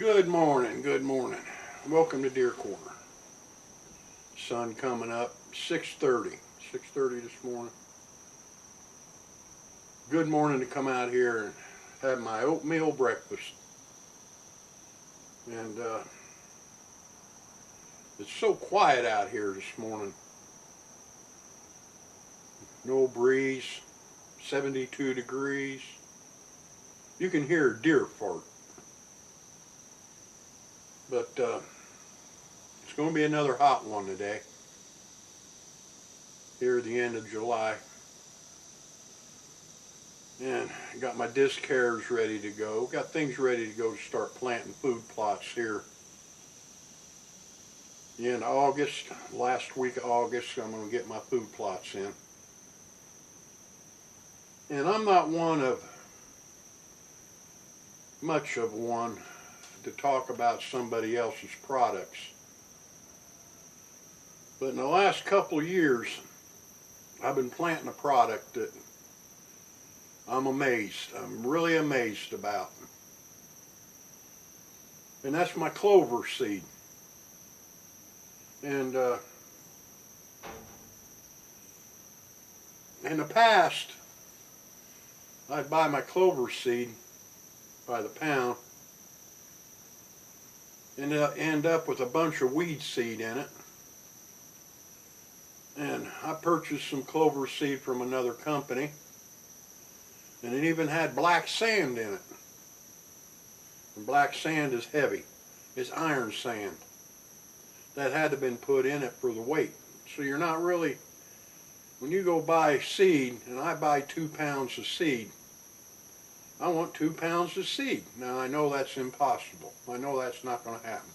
Good morning, good morning. Welcome to Deer Corner. Sun coming up, 6:30 this morning. Good morning to come out here and have my oatmeal breakfast. And it's so quiet out here this morning. No breeze, 72 degrees. You can hear a deer fart. But it's going to be another hot one today, here at the end of July. And I got my disc hairs ready to go. Got things ready to go to start planting food plots here. In August, last week of August, I'm going to get my food plots in. And I'm not much of one to talk about somebody else's products. But in the last couple of years, I've been planting a product that I'm really amazed about. And that's my clover seed. And in the past, I'd buy my clover seed by the pound and end up with a bunch of weed seed in it. And I purchased some clover seed from another company, and it even had black sand in it. And black sand is heavy. It's iron sand. That had to have been put in it for the weight. So you're not really, when you go buy seed, and I buy 2 pounds of seed, I want 2 pounds of seed. Now I know that's impossible. I know that's not going to happen.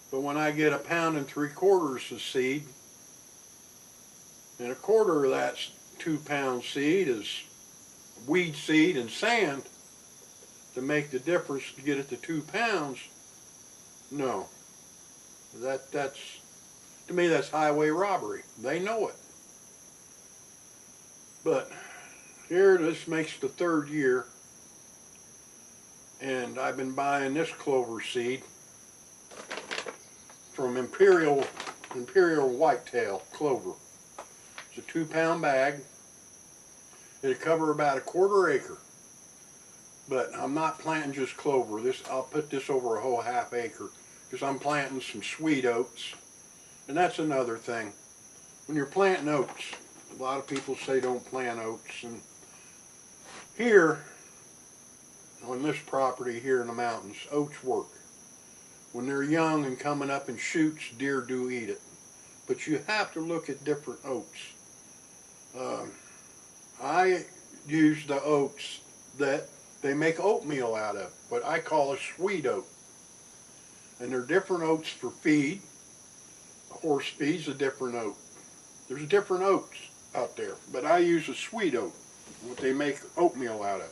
But when I get 1 3/4 pounds of seed, and 1/4 of that 2 pound seed is weed seed and sand to make the difference to get it to 2 pounds, no. That's to me, that's highway robbery. They know it. But here, this makes the 3rd year, and I've been buying this clover seed from Imperial Whitetail Clover. It's a 2 pound bag. It'll cover about 1/4 acre. But I'm not planting just clover. I'll put this over a whole 1/2 acre because I'm planting some sweet oats. And that's another thing. When you're planting oats, a lot of people say don't plant oats. And here, on this property here in the mountains, oats work. When they're young and coming up in shoots, deer do eat it. But you have to look at different oats. I use the oats that they make oatmeal out of, what I call a sweet oat. And there are different oats for feed. Horse feed's a different oat. There's different oats out there, but I use a sweet oat, what they make oatmeal out of.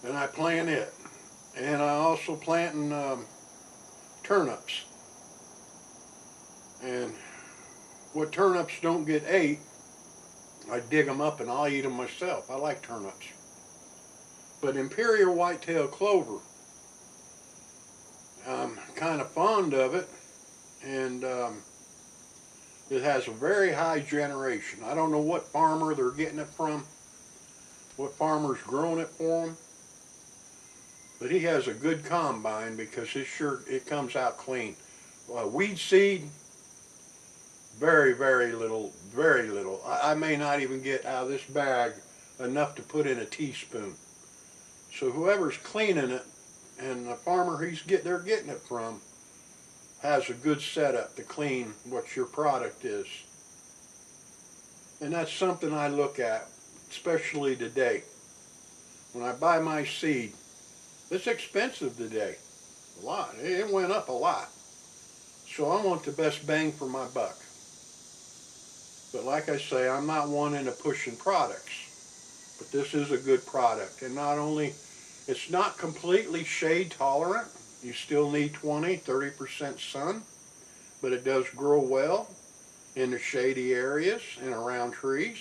And I plant it. And I also planting turnips. And what turnips don't get ate, I dig them up and I'll eat them myself. I like turnips. But Imperial Whitetail Clover, I'm kind of fond of it, and it has a very high generation. I don't know what farmer they're getting it from, what farmer's growing it for them, but he has a good combine because it comes out clean. Weed seed, very, very little, very little. I may not even get out of this bag enough to put in a teaspoon. So whoever's cleaning it and the farmer they're getting it from has a good setup to clean what your product is. And that's something I look at, especially today. When I buy my seed, it's expensive today. A lot. It went up a lot. So I want the best bang for my buck. But like I say, I'm not one into pushing products. But this is a good product. And not only, it's not completely shade tolerant. You still need 20-30% sun. But it does grow well in the shady areas and around trees.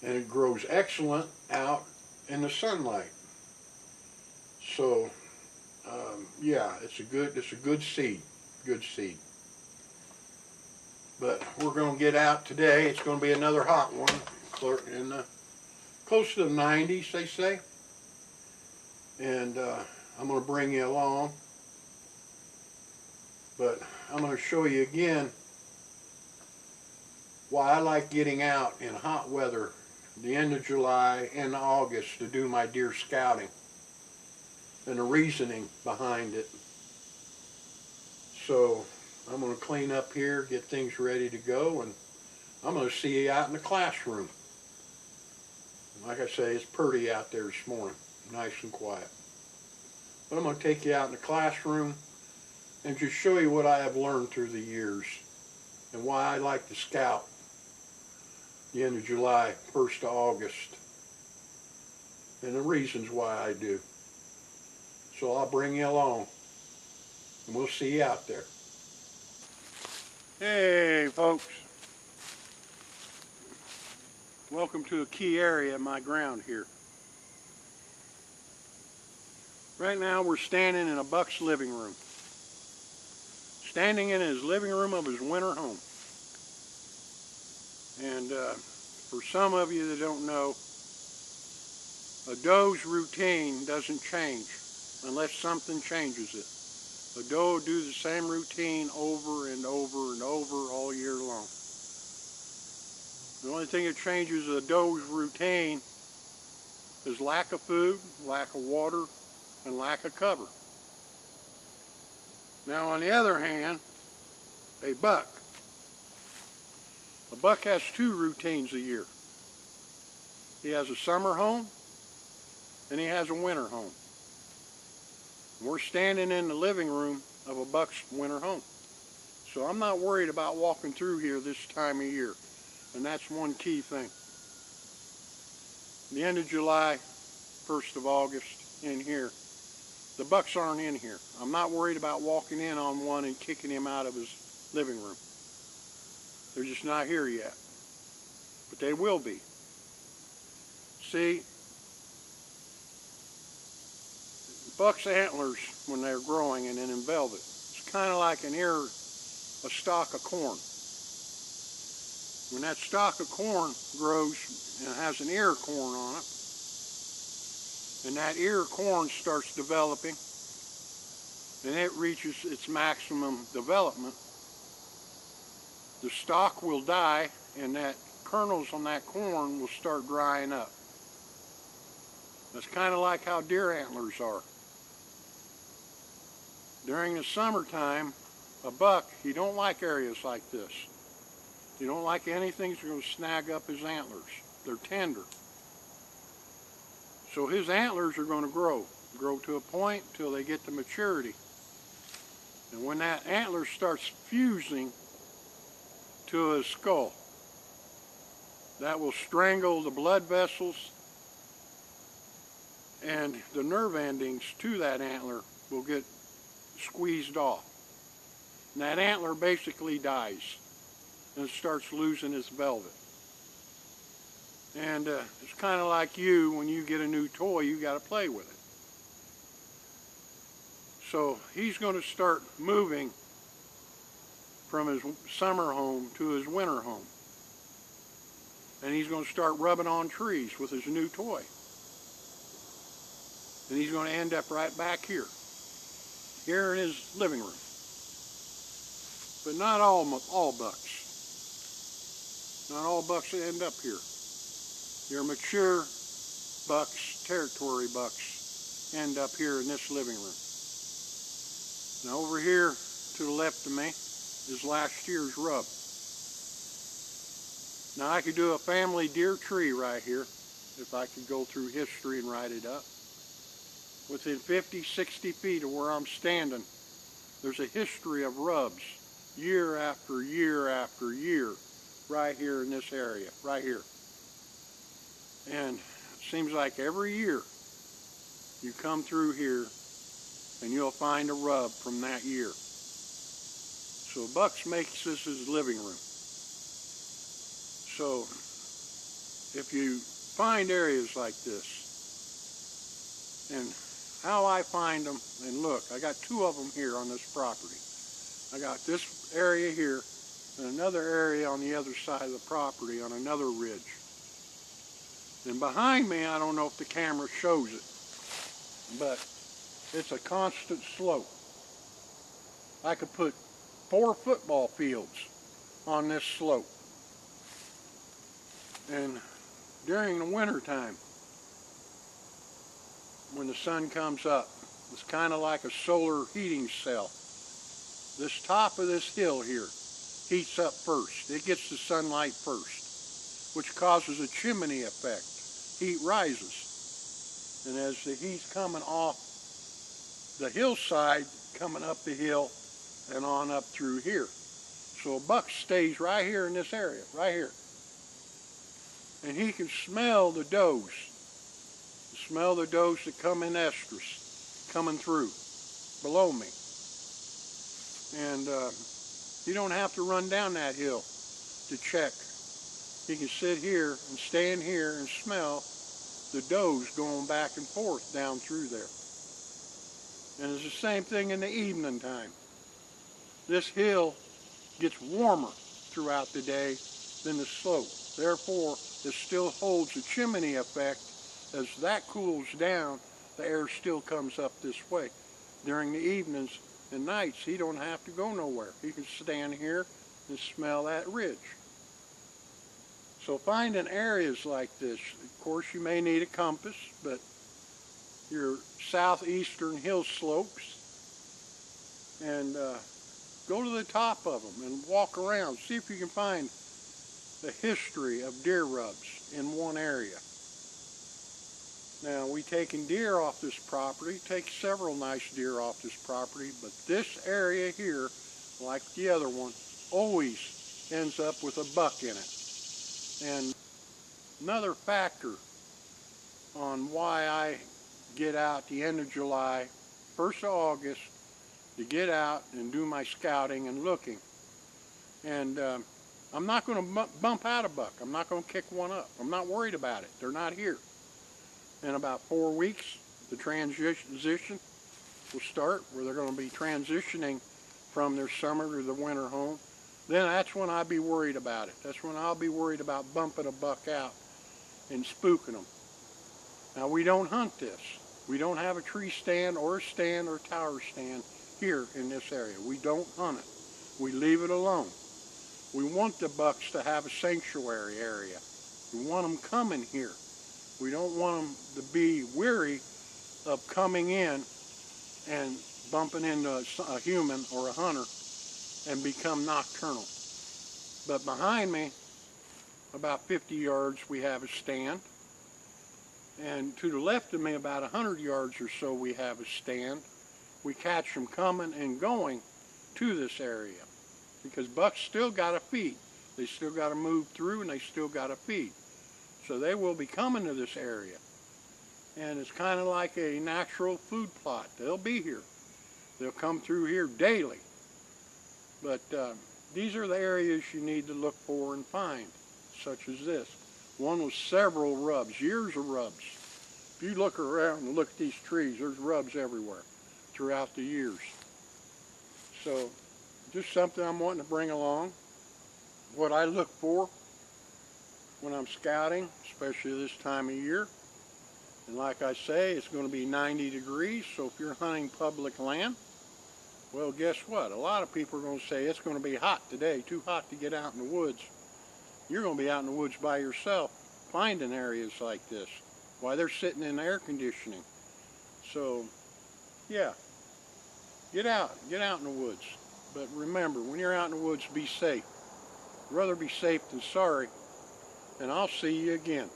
And it grows excellent out in the sunlight. So yeah, it's a good seed, good seed. But we're going to get out today. It's going to be another hot one, in the close to the 90s, they say. And I'm going to bring you along. But I'm going to show you again why I like getting out in hot weather, the end of July and August, to do my deer scouting, and the reasoning behind it. So I'm going to clean up here, get things ready to go, and I'm going to see you out in the classroom. Like I say, it's pretty out there this morning, nice and quiet. But I'm going to take you out in the classroom and just show you what I have learned through the years and why I like to scout the end of July, 1st of August, and the reasons why I do. So I'll bring you along, and we'll see you out there. Hey folks, welcome to a key area of my ground here. Right now we're standing in a buck's living room. Standing in his living room of his winter home. And for some of you that don't know, a doe's routine doesn't change unless something changes it. A doe will do the same routine over and over and over all year long. The only thing that changes a doe's routine is lack of food, lack of water, and lack of cover. Now on the other hand, a buck has two routines a year. He has a summer home and he has a winter home. We're standing in the living room of a buck's winter home. So I'm not worried about walking through here this time of year. And that's one key thing. The end of July, 1st of August, in here, the bucks aren't in here. I'm not worried about walking in on one and kicking him out of his living room. They're just not here yet. But they will be. See, buck's antlers, when they're growing and in velvet, it's kind of like a stalk of corn. When that stalk of corn grows and has an ear of corn on it, and that ear of corn starts developing, and it reaches its maximum development, the stalk will die and that kernels on that corn will start drying up. That's kind of like how deer antlers are. During the summertime, a buck, he don't like areas like this. He don't like anything that's going to snag up his antlers. They're tender. So his antlers are going to grow to a point till they get to maturity. And when that antler starts fusing to his skull, that will strangle the blood vessels, and the nerve endings to that antler will get squeezed off. And that antler basically dies and starts losing its velvet. And it's kind of like you, when you get a new toy, you got to play with it. So he's going to start moving from his summer home to his winter home. And he's going to start rubbing on trees with his new toy. And he's going to end up right back here in his living room. But not all bucks. Not all bucks end up here. Your mature bucks, territory bucks, end up here in this living room. Now over here to the left of me is last year's rub. Now I could do a family deer tree right here if I could go through history and write it up. Within 50, 60 feet of where I'm standing, there's a history of rubs, year after year after year, right here in this area, right here. And it seems like every year you come through here and you'll find a rub from that year. So Bucks makes this his living room. So if you find areas like this, and how I find them, and look, I got two of them here on this property. I got this area here and another area on the other side of the property on another ridge. And behind me, I don't know if the camera shows it, but it's a constant slope. I could put 4 football fields on this slope. And during the winter time, when the sun comes up, it's kind of like a solar heating cell. This top of this hill here heats up first. It gets the sunlight first, which causes a chimney effect. Heat rises. And as the heat's coming off the hillside, coming up the hill and on up through here. So a buck stays right here in this area, right here. And he can smell the does. Smell the does that come in estrus coming through below me. And you don't have to run down that hill to check. He can sit here and stand here and smell the does going back and forth down through there. And it's the same thing in the evening time. This hill gets warmer throughout the day than the slope. Therefore, it still holds a chimney effect. As that cools down, the air still comes up this way. During the evenings and nights, he don't have to go nowhere. He can stand here and smell that ridge. So finding areas like this, of course you may need a compass, but your southeastern hill slopes, and go to the top of them and walk around. See if you can find the history of deer rubs in one area. Now, we taken deer off this property, take several nice deer off this property, but this area here, like the other one, always ends up with a buck in it. And another factor on why I get out the end of July, 1st of August, to get out and do my scouting and looking. And I'm not going to bump out a buck. I'm not going to kick one up. I'm not worried about it. They're not here. In about 4 weeks, the transition will start, where they're going to be transitioning from their summer to the winter home. Then that's when I'll be worried about it. That's when I'll be worried about bumping a buck out and spooking them. Now, we don't hunt this. We don't have a tree stand or tower stand here in this area. We don't hunt it. We leave it alone. We want the bucks to have a sanctuary area. We want them coming here. We don't want them to be weary of coming in and bumping into a human or a hunter and become nocturnal. But behind me, about 50 yards, we have a stand. And to the left of me, about 100 yards or so, we have a stand. We catch them coming and going to this area, because bucks still got to feed. They still got to move through, and they still got to feed. So they will be coming to this area. And it's kind of like a natural food plot. They'll be here. They'll come through here daily. But these are the areas you need to look for and find, such as this. One with several rubs, years of rubs. If you look around and look at these trees, there's rubs everywhere throughout the years. So just something I'm wanting to bring along. What I look for when I'm scouting, especially this time of year. And like I say, it's going to be 90 degrees, so if you're hunting public land, well, guess what? A lot of people are going to say it's going to be hot today, too hot to get out in the woods. You're going to be out in the woods by yourself, finding areas like this, while they're sitting in air conditioning. So, yeah, get out in the woods. But remember, when you're out in the woods, be safe. I'd rather be safe than sorry. And I'll see you again.